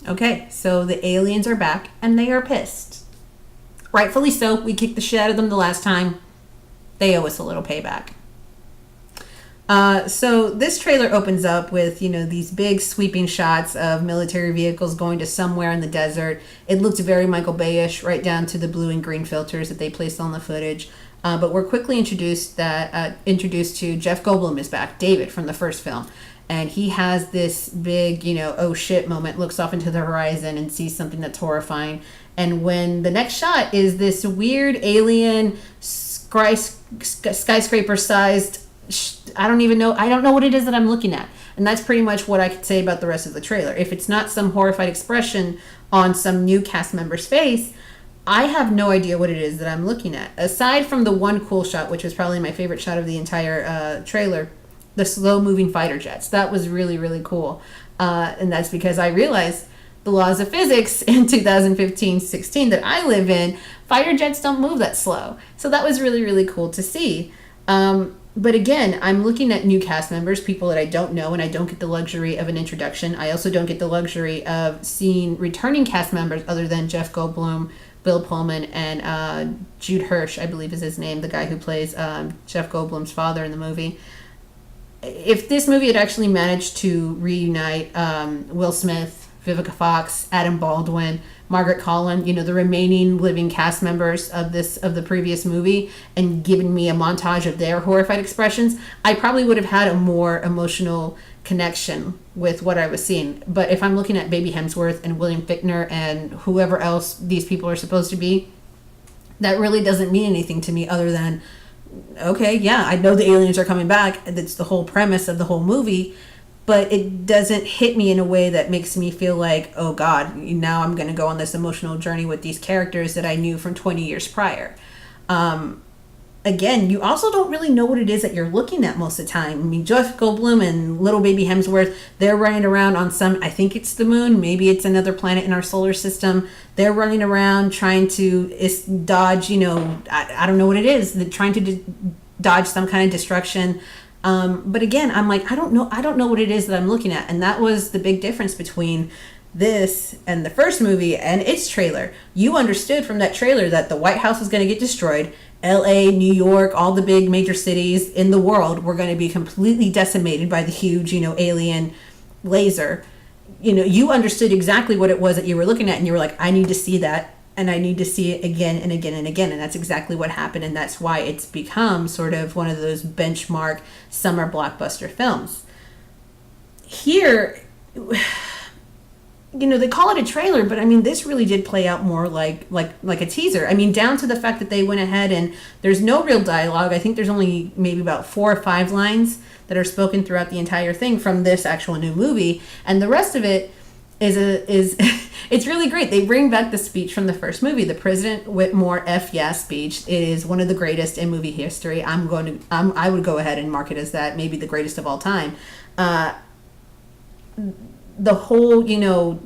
Okay, so the aliens are back and they are pissed. Rightfully so. We kicked the shit out of them the last time. They owe us a little payback. So this trailer opens up with, these big sweeping shots of military vehicles going to somewhere in the desert. It looks very Michael Bay-ish, right down to the blue and green filters that they placed on the footage. But we're quickly introduced to Jeff Goldblum is back, David from the first film. And he has this big, oh shit moment, looks off into the horizon and sees something that's horrifying. And when the next shot is this weird alien skyscraper-sized, I don't know what it is that I'm looking at. And that's pretty much what I could say about the rest of the trailer. If it's not some horrified expression on some new cast member's face, I have no idea what it is that I'm looking at. Aside from the one cool shot, which was probably my favorite shot of the entire trailer, the slow-moving fighter jets. That was really, really cool. And that's because I realized the laws of physics in 2015-16 that I live in, fighter jets don't move that slow. So that was really, really cool to see. But again, I'm looking at new cast members, people that I don't know, and I don't get the luxury of an introduction. I also don't get the luxury of seeing returning cast members other than Jeff Goldblum, Bill Pullman, and Jude Hirsch, I believe is his name, the guy who plays Jeff Goldblum's father in the movie. If this movie had actually managed to reunite Will Smith, Vivica Fox, Adam Baldwin, Margaret Collin, the remaining living cast members of the previous movie, and given me a montage of their horrified expressions, I probably would have had a more emotional connection with what I was seeing. But if I'm looking at Baby Hemsworth and William Fichtner and whoever else these people are supposed to be, that really doesn't mean anything to me other than, okay, yeah, I know the aliens are coming back. That's the whole premise of the whole movie. But it doesn't hit me in a way that makes me feel like, oh God, now I'm going to go on this emotional journey with these characters that I knew from 20 years prior. Again, you also don't really know what it is that you're looking at most of the time. I mean, Jeff Goldblum and little baby Hemsworth, they're running around on I think it's the moon, maybe it's another planet in our solar system. They're running around trying to dodge, I don't know what it is. They're trying to dodge some kind of destruction. But again, I'm like, I don't know what it is that I'm looking at. And that was the big difference between this and the first movie and its trailer. You understood from that trailer that the White House was going to get destroyed. LA, New York, all the big major cities in the world were going to be completely decimated by the huge, alien laser. You understood exactly what it was that you were looking at, and you were like, I need to see that, and I need to see it again and again and again. And that's exactly what happened, and that's why it's become sort of one of those benchmark summer blockbuster films. Here, they call it a trailer, but I mean, this really did play out more like a teaser. I mean, down to the fact that they went ahead and there's no real dialogue. I think there's only maybe about 4 or 5 lines that are spoken throughout the entire thing from this actual new movie, and the rest of it is it's really great. They bring back the speech from the first movie, the President Whitmore F yeah speech. It is one of the greatest in movie history. I would go ahead and mark it as that, maybe the greatest of all time. The whole,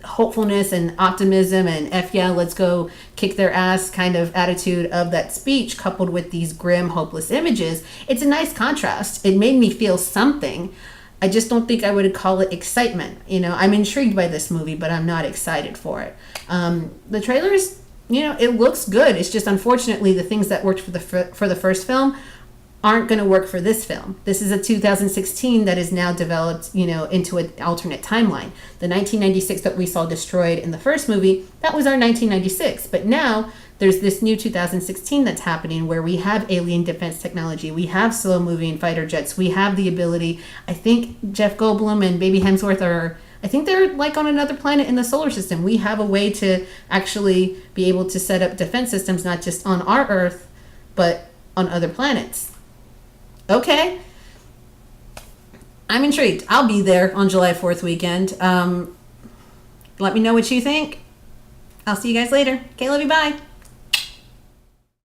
hopefulness and optimism and F yeah, let's go kick their ass kind of attitude of that speech, coupled with these grim, hopeless images, it's a nice contrast. It made me feel something. I just don't think I would call it excitement. I'm intrigued by this movie, but I'm not excited for it. The trailers, it looks good. It's just, unfortunately, the things that worked for the first film aren't going to work for this film. This is a 2016 that is now developed, into an alternate timeline. The 1996 that we saw destroyed in the first movie, that was our 1996. But now there's this new 2016 that's happening where we have alien defense technology. We have slow-moving fighter jets. We have the ability. I think Jeff Goldblum and Baby Hemsworth they're like on another planet in the solar system. We have a way to actually be able to set up defense systems, not just on our Earth, but on other planets. Okay. I'm intrigued. I'll be there on July 4th weekend. Let me know what you think. I'll see you guys later. Okay, love you. Bye.